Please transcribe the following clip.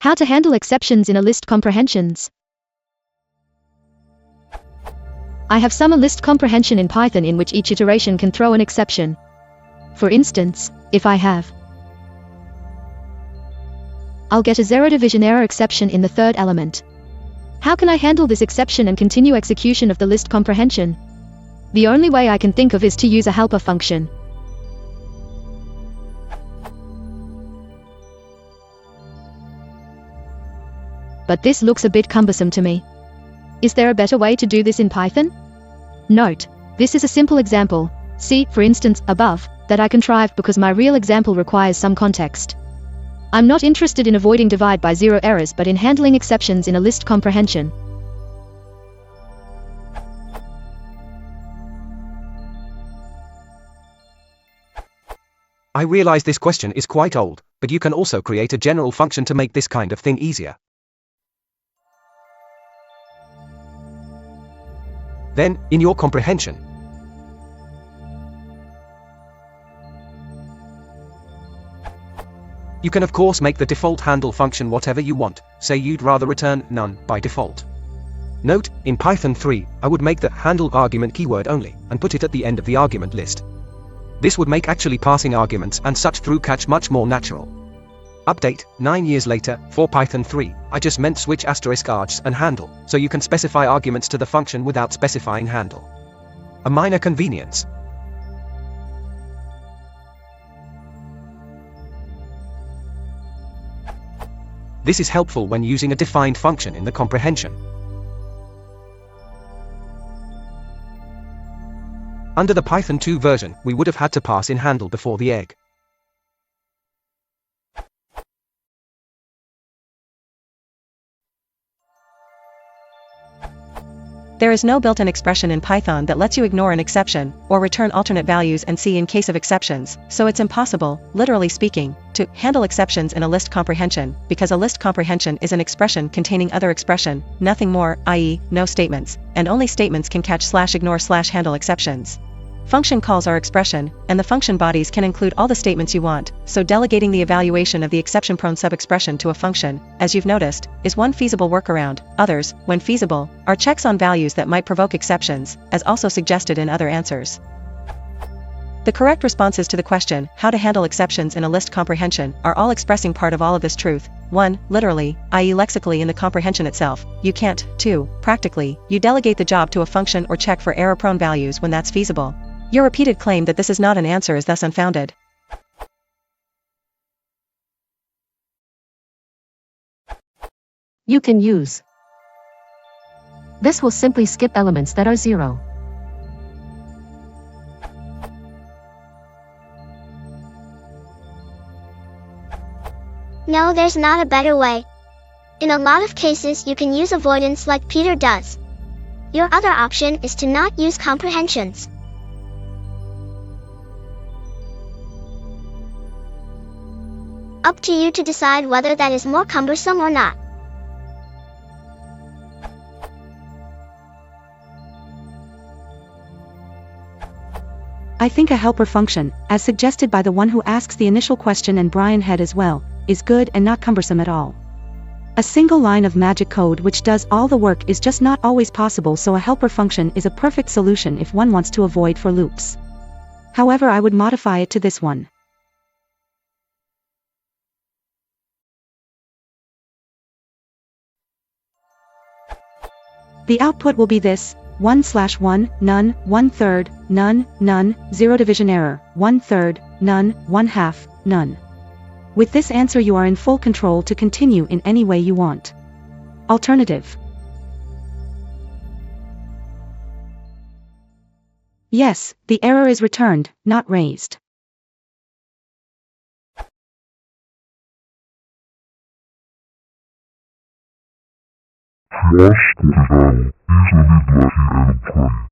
How to handle exceptions in a list comprehensions. I have some list comprehension in Python in which each iteration can throw an exception. For instance, if I have, I'll get a zero division error exception in the third element. How can I handle this exception and continue execution of the list comprehension? The only way I can think of is to use a helper function. But this looks a bit cumbersome to me. Is there a better way to do this in Python? Note, this is a simple example, see, for instance, above, that I contrived because my real example requires some context. I'm not interested in avoiding divide by zero errors but in handling exceptions in a list comprehension. I realize this question is quite old, but you can also create a general function to make this kind of thing easier. Then, in your comprehension, you can of course make the default handle function whatever you want, say you'd rather return none by default. Note, in Python 3, I would make the handle argument keyword only, and put it at the end of the argument list. This would make actually passing arguments and such through catch much more natural. Update, 9 years later, for Python 3, I just meant switch *args and handle, so you can specify arguments to the function without specifying handle. A minor convenience. This is helpful when using a defined function in the comprehension. Under the Python 2 version, we would have had to pass in handle before the egg. There is no built-in expression in Python that lets you ignore an exception, or return alternate values and see in case of exceptions, so it's impossible, literally speaking, to handle exceptions in a list comprehension, because a list comprehension is an expression containing other expression, nothing more, i.e., no statements, and only statements can catch /ignore/handle exceptions. Function calls are expression, and the function bodies can include all the statements you want, so delegating the evaluation of the exception-prone sub-expression to a function, as you've noticed, is one feasible workaround. Others, when feasible, are checks on values that might provoke exceptions, as also suggested in other answers. The correct responses to the question, how to handle exceptions in a list comprehension, are all expressing part of all of this truth. 1. Literally, i.e. lexically in the comprehension itself, you can't. 2. Practically, you delegate the job to a function or check for error-prone values when that's feasible. Your repeated claim that this is not an answer is thus unfounded. You can use. This will simply skip elements that are zero. No, there's not a better way. In a lot of cases you can use avoidance like Peter does. Your other option is to not use comprehensions. Up to you to decide whether that is more cumbersome or not. I think a helper function, as suggested by the one who asks the initial question and Brian had as well, is good and not cumbersome at all. A single line of magic code which does all the work is just not always possible, so a helper function is a perfect solution if one wants to avoid for loops. However, I would modify it to this one. The output will be this: 1/1, none, 1/3, none, none, 0 division error, 1/3, none, 1/2, none. With this answer you are in full control to continue in any way you want. Alternative. Yes, the error is returned, not raised. Flash Corral, easily bloody and prey.